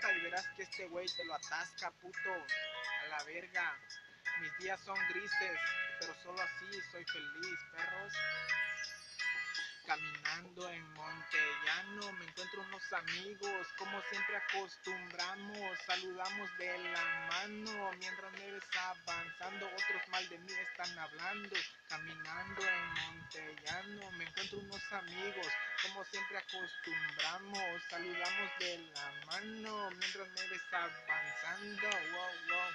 vuelta y verás que este güey te lo atasca, puto. A la verga. Mis días son grises, pero solo así soy feliz, perros. Caminando en Montellano me encuentro unos amigos, como siempre acostumbramos, saludamos de la mano, mientras me ves avanzando, otros mal de mí están hablando. Caminando en Montellano me encuentro unos amigos, como siempre acostumbramos, saludamos de la mano, mientras me ves avanzando, wow, wow.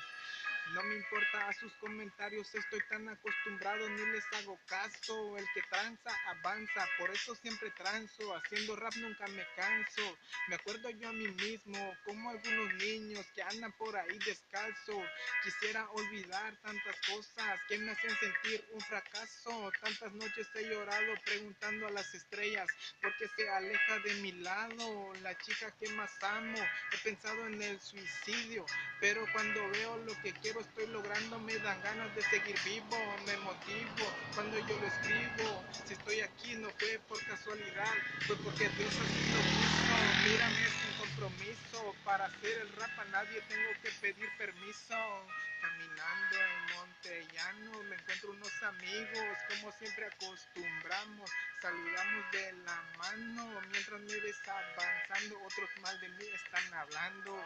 No me importa a sus comentarios, estoy tan acostumbrado, ni les hago caso. El que tranza avanza, por eso siempre transo. Haciendo rap nunca me canso. Me acuerdo yo a mí mismo, como algunos niños que andan por ahí descalzo. Quisiera olvidar tantas cosas que me hacen sentir un fracaso. Tantas noches he llorado preguntando a las estrellas por qué se aleja de mi lado. La chica que más amo, he pensado en el suicidio. Pero cuando veo lo que quiero estoy logrando, me dan ganas de seguir vivo, me motivo cuando yo lo escribo. Si estoy aquí no fue por casualidad, fue porque Dios así lo quiso. Mírame sin compromiso, para hacer el rap a nadie tengo que pedir permiso. Caminando en Montellano me encuentro unos amigos, como siempre acostumbramos, saludamos de la mano, mientras me ves avanzando, otros mal de mí están hablando.